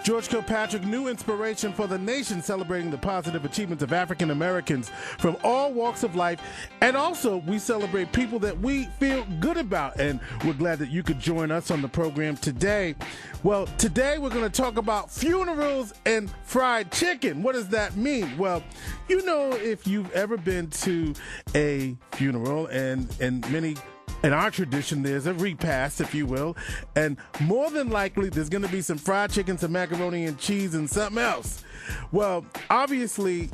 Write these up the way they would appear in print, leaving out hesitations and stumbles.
George Kilpatrick, new inspiration for the nation, celebrating the positive achievements of African Americans from all walks of life. And also, we celebrate people that we feel good about. And we're glad that you could join us on the program today. Well, today we're going to talk about funerals and fried chicken. What does that mean? Well, you know, if you've ever been to a funeral, and in our tradition, there's a repast, if you will, and more than likely, there's going to be some fried chicken, some macaroni and cheese, and something else. Well, obviously,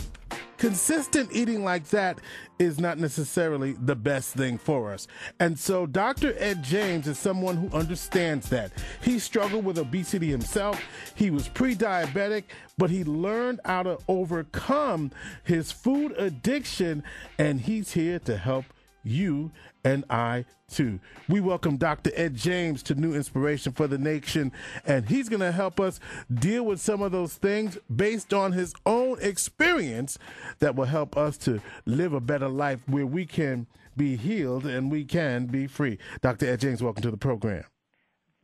consistent eating like that is not necessarily the best thing for us. And so Dr. Ed James is someone who understands that. He struggled with obesity himself. He was pre-diabetic, but he learned how to overcome his food addiction, and he's here to help you and I too. We welcome Dr. Ed James to New Inspiration for the Nation, and he's going to help us deal with some of those things based on his own experience that will help us to live a better life where we can be healed and we can be free. Dr. Ed James, welcome to the program.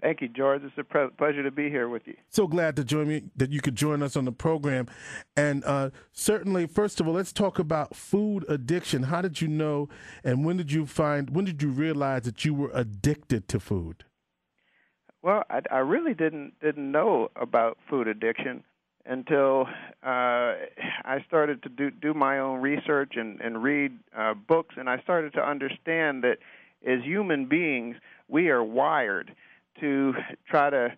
Thank you, George. It's a pleasure to be here with you. So glad that you could join us on the program. And certainly, first of all, let's talk about food addiction. How did you know, and when did you realize that you were addicted to food? Well, I really didn't know about food addiction until I started to do my own research and read books, and I started to understand that as human beings, we are wired to try to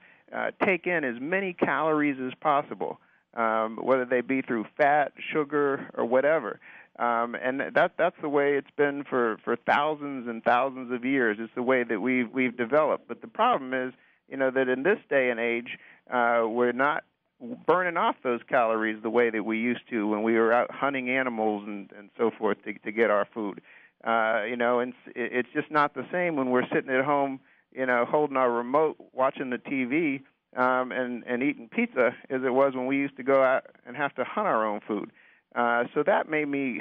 take in as many calories as possible, whether they be through fat, sugar, or whatever. And that's the way it's been for thousands and thousands of years. It's the way that we've developed. But the problem is, that in this day and age, we're not burning off those calories the way that we used to when we were out hunting animals and so forth to get our food. And it's just not the same when we're sitting at home, holding our remote, watching the TV, and eating pizza as it was when we used to go out and have to hunt our own food. So that made me,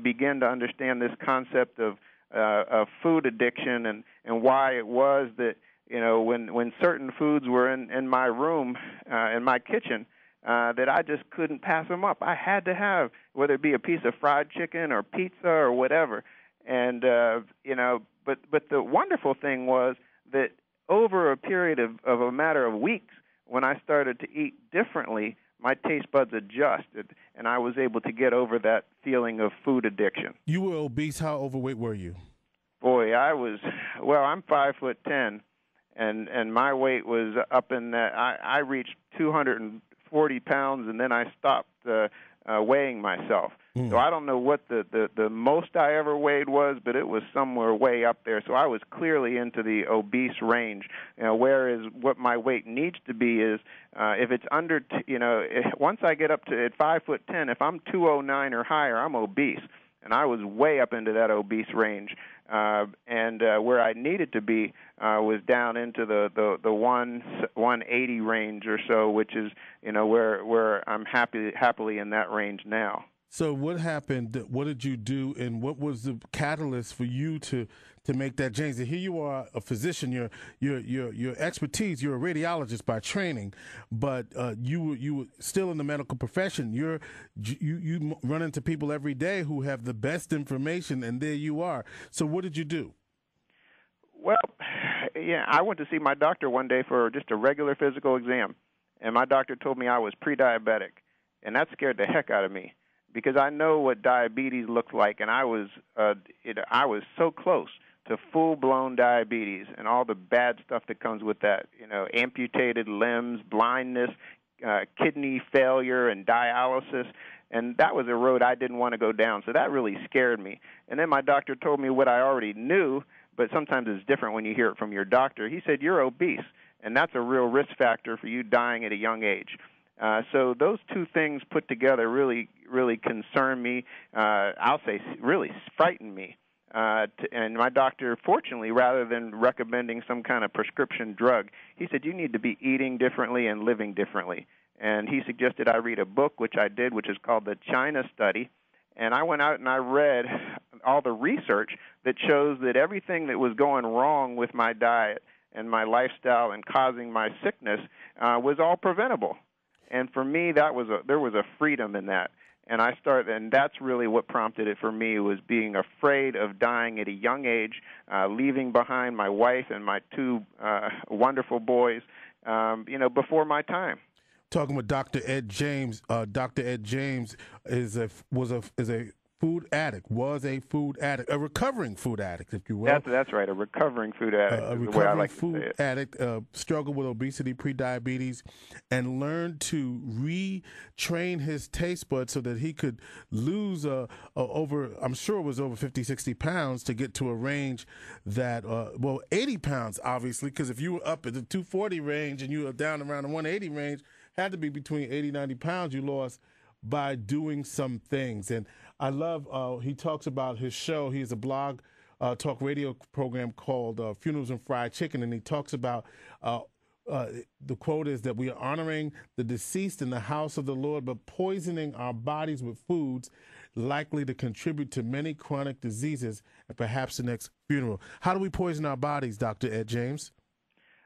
begin to understand this concept of food addiction and why it was that, when certain foods were in my room, in my kitchen, that I just couldn't pass them up. I had to have, whether it be a piece of fried chicken or pizza or whatever. And, but the wonderful thing was that over a period of a matter of weeks, when I started to eat differently, my taste buds adjusted, and I was able to get over that feeling of food addiction. You were obese. How overweight were you? Boy, I'm 5'10", and my weight was up in that. I reached 240 pounds, and then I stopped weighing myself. So I don't know what the most I ever weighed was, but it was somewhere way up there. So I was clearly into the obese range. Whereas what my weight needs to be is if it's under, once I get up to at 5'10", if I'm 209 or higher, I'm obese. And I was way up into that obese range. And where I needed to be was down into the 180 range or so, which is, where I'm happily in that range now. So what happened? What did you do, and what was the catalyst for you to make that change? Here you are, a physician. Your expertise. You're a radiologist by training, but you were still in the medical profession. You run into people every day who have the best information, and there you are. So what did you do? Well, I went to see my doctor one day for just a regular physical exam, and my doctor told me I was pre-diabetic, and that scared the heck out of me, because I know what diabetes looks like, and I was so close to full-blown diabetes and all the bad stuff that comes with that, amputated limbs, blindness, kidney failure, and dialysis, and that was a road I didn't want to go down, so that really scared me. And then my doctor told me what I already knew, but sometimes it's different when you hear it from your doctor. He said, "You're obese, and that's a real risk factor for you dying at a young age." So those two things put together really, really concern me. I'll say really frightened me. And my doctor, fortunately, rather than recommending some kind of prescription drug, he said, "You need to be eating differently and living differently." And he suggested I read a book, which I did, which is called The China Study. And I went out and I read all the research that shows that everything that was going wrong with my diet and my lifestyle and causing my sickness was all preventable. And for me, there was a freedom in that. And that's really what prompted it for me, was being afraid of dying at a young age, leaving behind my wife and my two wonderful boys, before my time. Talking with Dr. Ed James. Dr. Ed James is a food addict, a recovering food addict, if you will. That's right, a recovering food addict. A recovering food addict, struggled with obesity, prediabetes, and learned to retrain his taste buds so that he could lose I'm sure it was over 50, 60 pounds to get to a range that, 80 pounds, obviously, because if you were up at the 240 range and you were down around the 180 range, had to be between 80, 90 pounds you lost by doing some things. And I love, he talks about his show. He has a blog talk radio program called Funerals and Fried Chicken, and he talks about the quote is that we are honoring the deceased in the house of the Lord, but poisoning our bodies with foods likely to contribute to many chronic diseases and perhaps the next funeral. How do we poison our bodies, Dr. Ed James?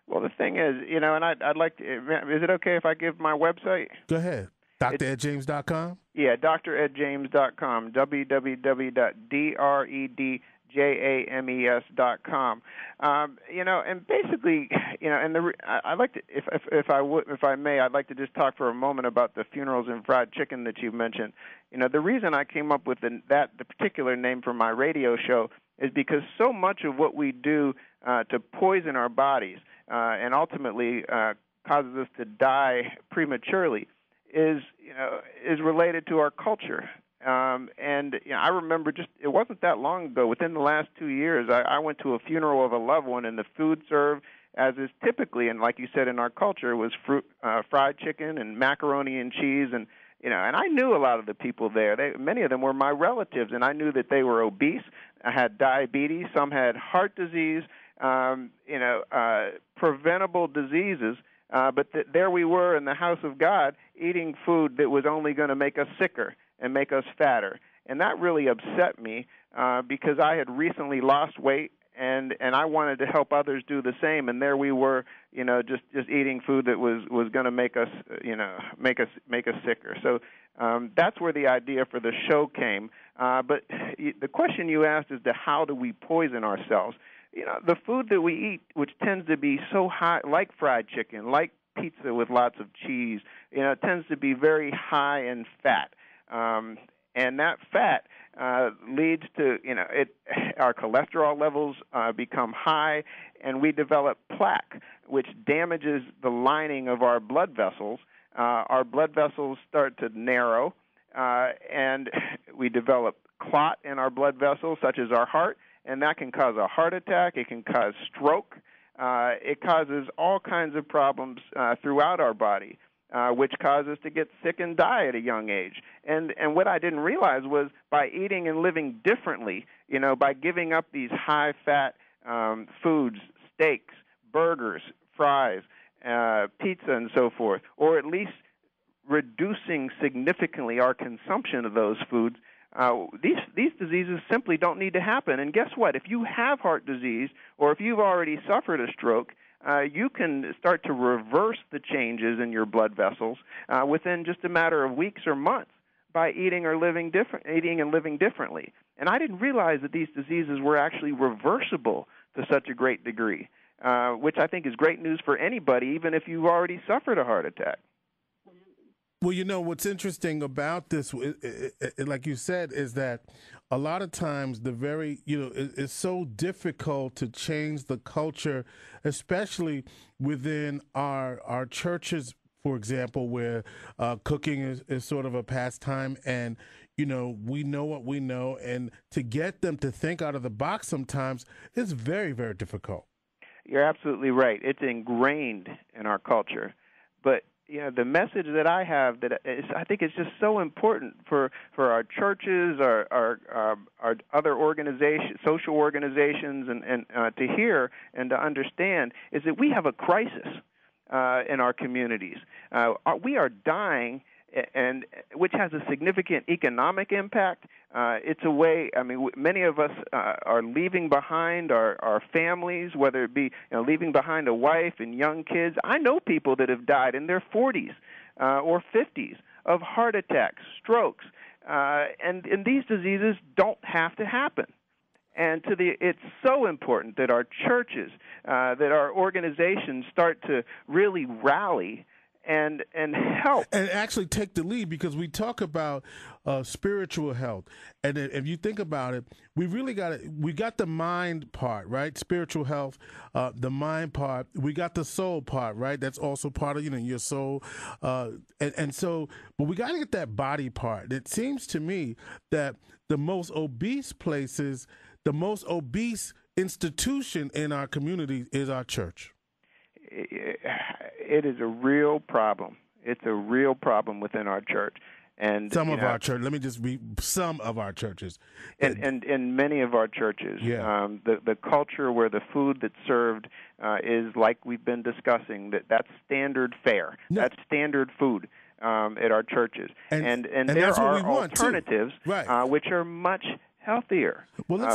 Well, the thing is, and I'd like to, is it okay if I give my website? Go ahead. DrEdJames.com? Yeah, DrEdJames.com, www.DrEdJames.com. And basically, and I'd like to, if I may, I'd like to just talk for a moment about the funerals and fried chicken that you mentioned. The reason I came up with the particular name for my radio show is because so much of what we do to poison our bodies and ultimately causes us to die prematurely is related to our culture. I remember it wasn't that long ago, within the last 2 years, I went to a funeral of a loved one, and the food served, as is typically, and like you said, in our culture, was fried chicken and macaroni and cheese, and I knew a lot of the people there. Many of them were my relatives, and I knew that they were obese, had diabetes, some had heart disease, preventable diseases. But there we were in the house of God eating food that was only going to make us sicker and make us fatter. And that really upset me because I had recently lost weight and I wanted to help others do the same. And there we were, just eating food that was going to make us, make us sicker. So that's where the idea for the show came. But the question you asked is how do we poison ourselves? The food that we eat, which tends to be so high, like fried chicken, like pizza with lots of cheese, it tends to be very high in fat. And that fat leads to, our cholesterol levels become high, and we develop plaque, which damages the lining of our blood vessels. Our blood vessels start to narrow, and we develop clot in our blood vessels, such as our heart, and that can cause a heart attack. It can cause stroke. It causes all kinds of problems throughout our body, which cause us to get sick and die at a young age. And what I didn't realize was by eating and living differently, by giving up these high-fat foods, steaks, burgers, fries, pizza, and so forth, or at least reducing significantly our consumption of those foods, these diseases simply don't need to happen. And guess what? If you have heart disease or if you've already suffered a stroke, you can start to reverse the changes in your blood vessels within just a matter of weeks or months by eating and living differently. And I didn't realize that these diseases were actually reversible to such a great degree, which I think is great news for anybody, even if you've already suffered a heart attack. Well, what's interesting about this, like you said, is that a lot of times it's so difficult to change the culture, especially within our churches, for example, where cooking is sort of a pastime, and we know what we know, and to get them to think out of the box sometimes is very, very difficult. You're absolutely right. It's ingrained in our culture, but the message that I have I think it's just so important for our churches, our other organizations, social organizations, and to hear and to understand is that we have a crisis in our communities. We are dying, and which has a significant economic impact, It's a way. I mean, many of us are leaving behind our families, whether it be leaving behind a wife and young kids. I know people that have died in their 40s or 50s of heart attacks, strokes, and these diseases don't have to happen. And it's so important that our churches, that our organizations start to really rally and help. And actually take the lead, because we talk about spiritual health. And if you think about it, we really we got the mind part, right? Spiritual health, the mind part. We got the soul part, right? That's also part of, your soul. And so, but we got to get that body part. It seems to me that the most obese places, the most obese institution in our community is our church. It is a real problem. It's a real problem within our church. And some of our church. Let me just read some of our churches. And many of our churches, yeah. The culture where the food that's served is like we've been discussing, that's standard fare. No. That's standard food at our churches. And there are alternatives, right, which are much healthier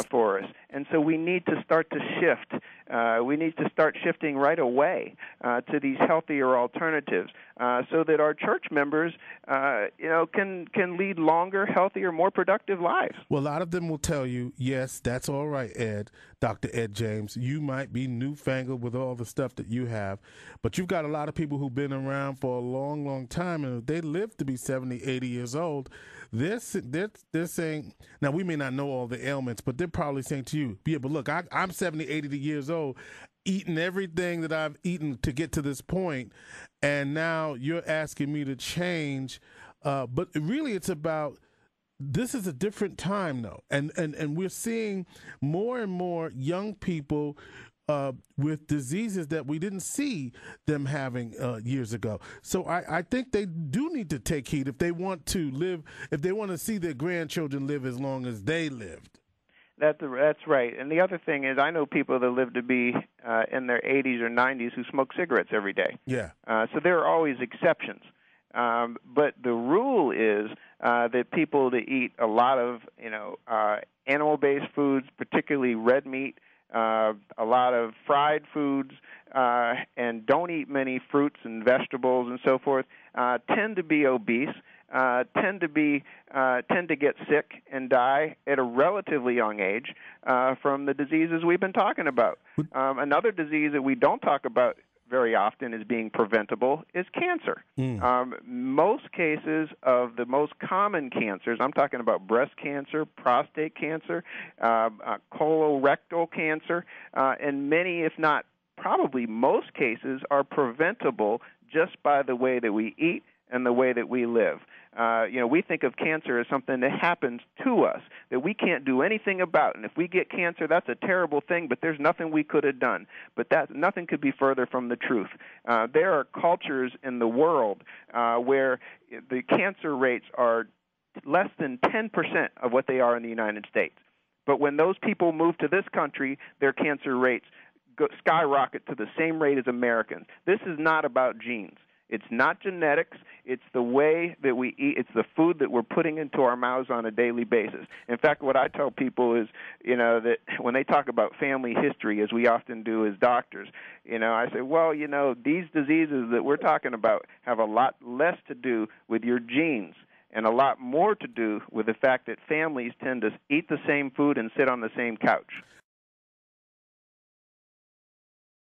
for us. And so we need to start to shift. We need to start shifting right away to these healthier alternatives so that our church members, can lead longer, healthier, more productive lives. Well, a lot of them will tell you, yes, that's all right, Ed, Dr. Ed James. You might be newfangled with all the stuff that you have, but you've got a lot of people who've been around for a long, long time, and if they live to be 70, 80 years old, they're saying, now we may not know all the ailments, but they're probably saying to you, yeah, but look, I'm 70, 80 years old, eating everything that I've eaten to get to this point, and now you're asking me to change. But really it's about, this is a different time, though, and we're seeing more and more young people with diseases that we didn't see them having years ago. So I think they do need to take heed if they want to live, if they want to see their grandchildren live as long as they lived. That's right. And the other thing is, I know people that live to be in their 80s or 90s who smoke cigarettes every day. Yeah. So there are always exceptions. But the rule is that people that eat a lot of, animal-based foods, particularly red meat, a lot of fried foods, and don't eat many fruits and vegetables and so forth, tend to be obese, tend to get sick and die at a relatively young age from the diseases we've been talking about. Another disease that we don't talk about very often is being preventable is cancer. Most cases of the most common cancers, I'm talking about breast cancer, prostate cancer, colorectal cancer, and many, if not probably most cases, are preventable just by the way that we eat and the way that we live. We think of cancer as something that happens to us, that we can't do anything about. And if we get cancer, that's a terrible thing, but there's nothing we could have done. But nothing could be further from the truth. There are cultures in the world where the cancer rates are less than 10% of what they are in the United States. But when those people move to this country, their cancer rates skyrocket to the same rate as Americans. This is not about genes. It's not genetics. It's the way that we eat. It's the food that we're putting into our mouths on a daily basis. In fact, what I tell people is, that when they talk about family history, as we often do as doctors, I say, well, these diseases that we're talking about have a lot less to do with your genes and a lot more to do with the fact that families tend to eat the same food and sit on the same couch.